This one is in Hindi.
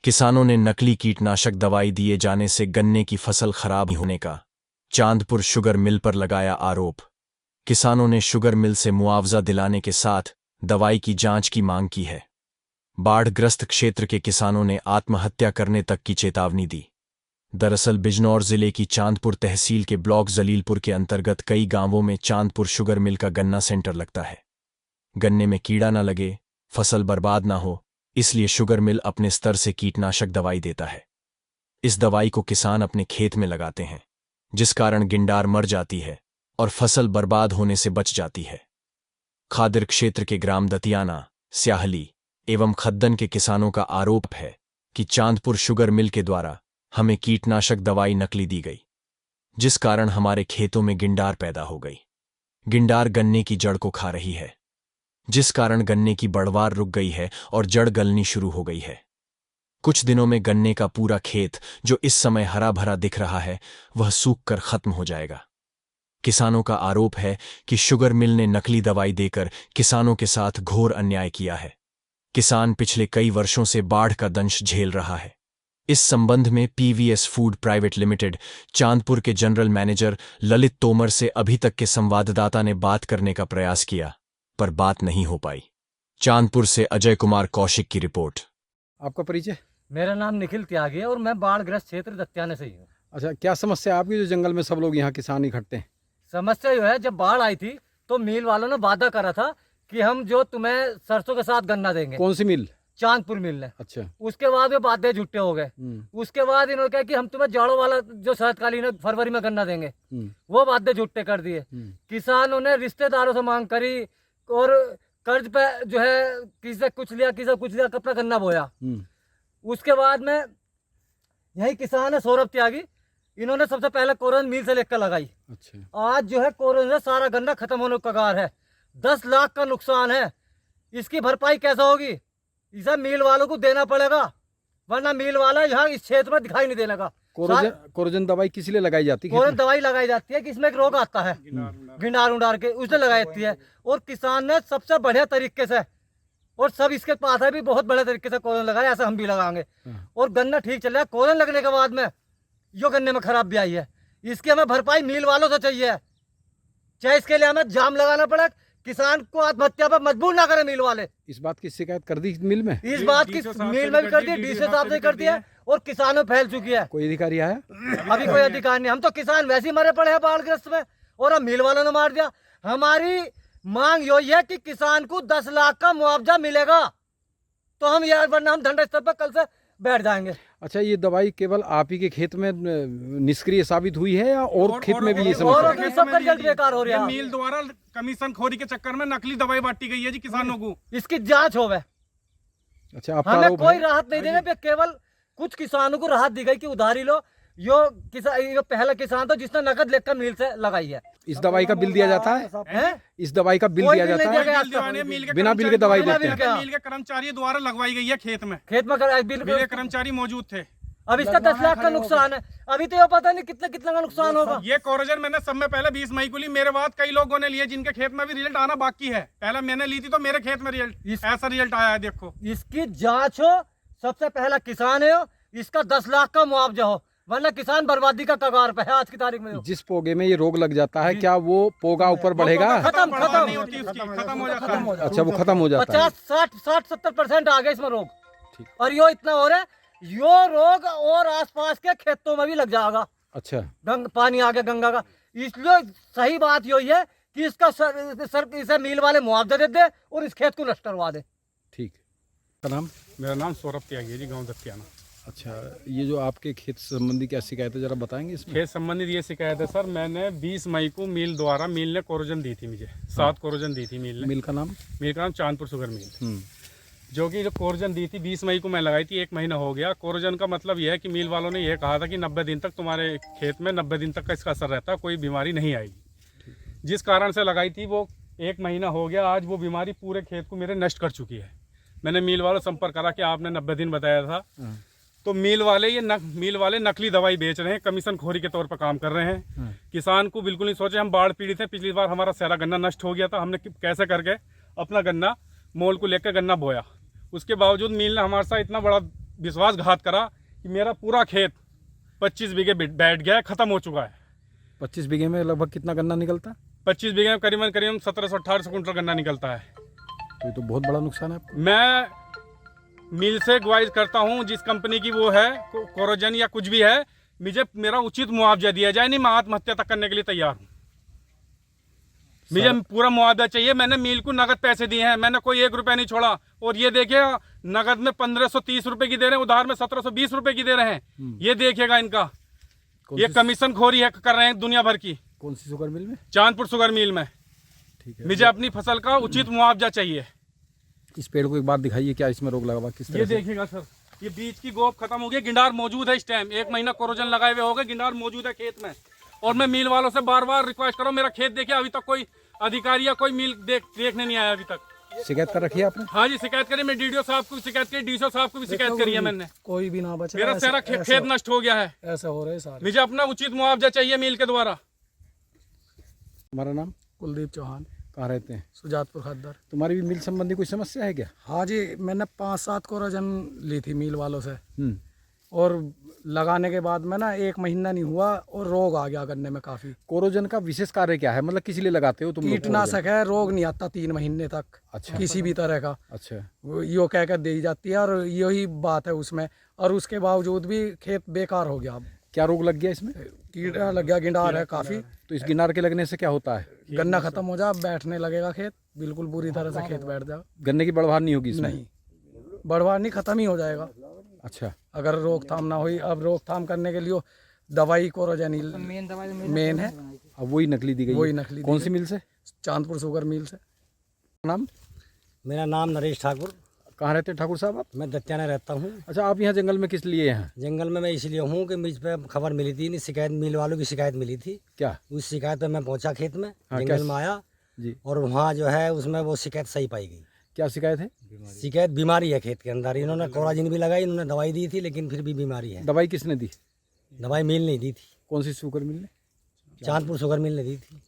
किसानों ने नकली कीटनाशक दवाई दिए जाने से गन्ने की फसल खराब होने का चांदपुर शुगर मिल पर लगाया आरोप। किसानों ने शुगर मिल से मुआवजा दिलाने के साथ दवाई की जांच की मांग की है। बाढ़ग्रस्त क्षेत्र के किसानों ने आत्महत्या करने तक की चेतावनी दी। दरअसल बिजनौर जिले की चांदपुर तहसील के ब्लॉक जलीलपुर के अंतर्गत कई गांवों में चांदपुर शुगर मिल का गन्ना सेंटर लगता है। गन्ने में कीड़ा न लगे, फसल बर्बाद न हो, इसलिए शुगर मिल अपने स्तर से कीटनाशक दवाई देता है। इस दवाई को किसान अपने खेत में लगाते हैं, जिस कारण गिंडार मर जाती है और फसल बर्बाद होने से बच जाती है। खादिर क्षेत्र के ग्राम दतियाना, स्याहली एवं खद्दन के किसानों का आरोप है कि चांदपुर शुगर मिल के द्वारा हमें कीटनाशक दवाई नकली दी गई, जिस कारण हमारे खेतों में गिंडार पैदा हो गई। गिंडार गन्ने की जड़ को खा रही है, जिस कारण गन्ने की बढ़वार रुक गई है और जड़ गलनी शुरू हो गई है। कुछ दिनों में गन्ने का पूरा खेत, जो इस समय हरा भरा दिख रहा है, वह सूख कर खत्म हो जाएगा। किसानों का आरोप है कि शुगर मिल ने नकली दवाई देकर किसानों के साथ घोर अन्याय किया है। किसान पिछले कई वर्षों से बाढ़ का दंश झेल रहा है। इस संबंध में PVS food private limited Chandpur के जनरल मैनेजर ललित तोमर से अभी तक के संवाददाता ने बात करने का प्रयास किया, पर बात नहीं हो पाई। चांदपुर से अजय कुमार कौशिक की रिपोर्ट। आपका परिचय? मेरा नाम निखिल त्यागी है और मैं बाढ़ग्रस्त क्षेत्र दत्याने से ही हूँ। अच्छा, क्या समस्या है आपकी जो जंगल में सब लोग यहाँ किसान इकट्ठे हैं? समस्या जो है, जब बाढ़ आई थी तो मिल वालों ने वादा करा था कि हम जो तुम्हें सरसों के साथ गन्ना देंगे। कौन सी मिल? चांदपुर मिल ने। अच्छा। उसके बाद वे वादे झूठे हो गए। उसके बाद इन्होंने कहा कि हम तुम्हें जाड़ों वाला जो शरतकालीन है फरवरी में गन्ना देंगे, वो वादे झूठे कर दिए। किसानों ने रिश्तेदारों से मांग करी और कर्ज पे जो है किसी कुछ लिया, किसी कुछ लिया, अपना गन्ना बोया। उसके बाद में यही किसान है सौरभ त्यागी, इन्होंने सबसे पहले कोरन मिल से लेकर लगाई। अच्छा। आज जो है कोरन से सारा गन्ना खत्म होने का कगार है। 10 लाख का नुकसान है। इसकी भरपाई कैसे होगी? इसे मिल वालों को देना पड़ेगा, वरना मिल वाला यहाँ इस क्षेत्र में दिखाई नहीं देने का। कोरोजन दवाई किस लिए लगाई जाती है? कोरन दवाई लगाई जाती है कि इसमें एक रोग आता है गिंडार उंडार के, उसने लगाई जाती है। और किसान ने सबसे बढ़िया तरीके से, और सब इसके पास है भी बहुत बड़े तरीके से कोरन लगाया, ऐसा हम भी लगाएंगे। और गन्ना ठीक चल रहा है। कोरन लगने के बाद में जो गन्ने में खराब भी आई है, इसकी हमें भरपाई मिल वालों से चाहिए। चाहे इसके लिए हमें जाम लगाना पड़े, किसान को आत्महत्या पर मजबूर ना करें मिल वाले। इस बात की शिकायत कर दी मिल में? इस बात की मिल में भी कर दी, डीसी साहब से कर दी है और किसानों फैल चुकी है। कोई अधिकारी आया? अभी कोई अधिकारी नहीं। हम तो किसान वैसे ही मरे पड़े हैं बाढ़ग्रस्त में, और हम मिल वालों ने मार दिया। हमारी मांग यही है कि किसान को 10 लाख का मुआवजा मिलेगा, तो हम यार, वरना हम धरना स्थल पर कल से बैठ जाएंगे। अच्छा, ये दवाई केवल आप ही के खेत में निष्क्रिय साबित हुई है या और खेत में भी ये समस्या? सबका रिजल्ट बेकार हो रहा है। मिल द्वारा कमीशन खोरी के चक्कर में नकली दवाई बांटी गई है जी किसानों को। इसकी जांच होवे। अच्छा, आपका हमें आरोप कोई है? राहत नहीं देने पे, केवल कुछ किसानों को राहत दी गई कि उधारी लो। यो पहला किसान था जिसने नकद लेकर मिल से लगाई है। इस दवाई का बिल दिया जाता है? इस दवाई का बिल दिया जाता है? बिना बिल के दवाई देते हैं? मिल के कर्मचारी द्वारा लगवाई गई है खेत में बिल मिल के कर्मचारी मौजूद थे। अब इसका 10 लाख का नुकसान है। अभी तो ये पता नहीं कितना कितना का नुकसान होगा। ये कोरोजन मैंने सब में पहले 20 मई को ली। मेरे बाद कई लोगों ने लिए जिनके खेत में भी रिजल्ट आना बाकी है। पहले मैंने ली थी तो मेरे खेत में रिजल्ट ऐसा रिजल्ट आया है। देखो, इसकी जांच हो, सबसे पहला किसान है, इसका 10 लाख का मुआवजा हो, वरना किसान बर्बादी का कगार पे है आज की तारीख में। जिस पोगे में ये रोग लग जाता है, क्या वो पोगा ऊपर बढ़ेगा? खत्म हो जाता। अच्छा, वो खत्म हो जाता है। 50-60-70% आ गया इसमें रोग, और यो इतना हो रहा है, यो रोग और आसपास के खेतों में भी लग जाएगा। अच्छा, पानी आ गया गंगा का। इसलिए सही बात यही है कि इसका इसे मिल वाले मुआवजा दे दे और इस खेत को नष्ट करवा दे। ठीक। का नाम? मेरा नाम सौरभ त्यागी है जी, गाँव दत्याना। अच्छा, ये जो आपके खेत संबंधी क्या शिकायत है, जरा बताएंगे इसमें? खेत संबंधित ये शिकायत है सर, मैंने 20 मई को मिल ने कोरोजन दी थी मुझे। 7 कोरोजन दी थी मिल ने। मिल का नाम? मिल का नाम चांदपुर शुगर मिल। जो कोरोजन दी थी 20 मई को मैं लगाई थी, 1 महीना हो गया। कोरोजन का मतलब यह है कि मिल वालों ने यह कहा था कि 90 दिन तक तुम्हारे खेत में 90 दिन तक का इसका असर रहता है, कोई बीमारी नहीं आएगी। जिस कारण से लगाई थी वो 1 महीना हो गया, आज वो बीमारी पूरे खेत को मेरे नष्ट कर चुकी है। मैंने मिल वालों से संपर्क करा कि आपने 90 दिन बताया था, तो मिल वाले नकली दवाई बेच रहे हैं, कमीशन खोरी के तौर पर काम कर रहे हैं। किसान को बिल्कुल नहीं सोचे। हम बाढ़ पीड़ित हैं, पिछली बार हमारा सारा गन्ना नष्ट हो गया था। हमने कैसे करके अपना गन्ना मोल को लेकर गन्ना बोया, उसके बावजूद मिल ने हमारे साथ इतना बड़ा विश्वासघात करा कि मेरा पूरा खेत 25 बीघे बैठ गया है, खत्म हो चुका है। 25 बीघे में लगभग कितना गन्ना निकलता? 25 बीघे में करीबन 1700-1800 कुंटल गन्ना निकलता है। तो ये तो बहुत बड़ा नुकसान है आपको। मैं मिल से गुजारिश करता हूँ, जिस कंपनी की वो है कोरोजन या कुछ भी है, मुझे मेरा उचित मुआवजा दिया जाए, नहीं मैं आत्महत्या तक करने के लिए तैयार हूँ। मुझे पूरा मुआवजा चाहिए। मैंने मिल को नगद पैसे दिए हैं, मैंने कोई 1 रुपया नहीं छोड़ा। और ये देखिए नगद में 1530 रुपए की दे रहे हैं, उधार में 1720 रुपए की दे रहे हैं। ये देखिएगा इनका, ये कमीशन खोरी है कर रहे हैं दुनिया भर की। कौन सी शुगर मिल में? चांदपुर शुगर मिल में। ठीक है, मुझे अपनी फसल का उचित मुआवजा चाहिए। इस पेड़ को एक बार दिखाइए, क्या इसमें रोग लगा हुआ, किस तरह ये से? देखिएगा सर, ये बीज की गोप खत्म हो गई, गिंडार मौजूद है इस टाइम। 1 महीना कोरोजन लगाए हुए हो गए, गिंडार मौजूद है खेत में। और मैं मिल वालों से बार बार रिक्वेस्ट करो, मेरा खेत देखिए, अभी तक कोई अधिकारी या कोई मिल देखने नहीं आया अभी तक। शिकायत कर रखी है आपने? हाँ जी, शिकायत करी। मैं डीडीओ साहब को भी शिकायत करी, डीसीओ साहब को भी शिकायत करी है मैंने। कोई भी ना बचे। मेरा सारा खेत नष्ट हो गया है। ऐसा हो रहा है सारे। मुझे अपना उचित मुआवजा चाहिए मिल के द्वारा। हमारा नाम? कुलदीप चौहान, कहाँ रहते हैं? सुजातपुर खद्दर। तुम्हारी भी मिल संबंधी कोई समस्या है क्या? हाँ जी, मैंने 5-7 कोरोजन ली थी मिल वालों से, हम्म। और लगाने के बाद में ना 1 महीना नहीं हुआ और रोग आ गया गन्ने में काफी। कोरोजन का विशेष कार्य क्या है, मतलब किस लिए लगाते हो तुम लोग कीटनाशक है, रोग नहीं आता 3 महीने तक। अच्छा। किसी भी तरह का। अच्छा। वो यो कह कर दी जाती है, और यही बात है उसमें। और उसके बावजूद भी खेत बेकार हो गया। अब क्या रोग लग गया इसमें? कीड़ा लग गया, गिंडार है काफी। तो इस गिनार के लगने से क्या होता है? गन्ना खत्म हो जा, बैठने लगेगा खेत, बिल्कुल बुरी तरह से खेत बैठ जाएगा। गन्ने की बढ़वार नहीं होगी इसमें? नहीं, बढ़वार नहीं, खत्म ही हो जाएगा अच्छा। अगर रोकथाम ना हुई। अब रोकथाम करने के लिए दवाई कोरोजन मेन है। अब वही नकली दी गई वही है। नकली दी कौन गई। सी मिल से? चांदपुर शुगर मिल से। नाम? मेरा नाम नरेश ठाकुर, कहाँ रहते हैं ठाकुर साहब आप? मैं दत्याना रहता हूँ। अच्छा, आप यहाँ जंगल में किस लिए हैं? जंगल में मैं इसलिए हूँ कि मुझ पे खबर मिली थी, नहीं शिकायत, मिल वालों की शिकायत मिली थी। क्या? उस शिकायत पे मैं पहुँचा खेत में, हाँ, जंगल क्या? में आया जी। और वहाँ जो है उसमें वो शिकायत सही पाई गई। क्या शिकायत है? शिकायत बीमारी है खेत के अंदर। इन्होंने कोराजिन भी लगाई, इन्होंने दवाई दी थी, लेकिन फिर भी बीमारी है। दवाई किसने दी? दवाई मिल नहीं दी थी, कौन सी शुगर मिल ने? चांदपुर शुगर मिल ने दी थी।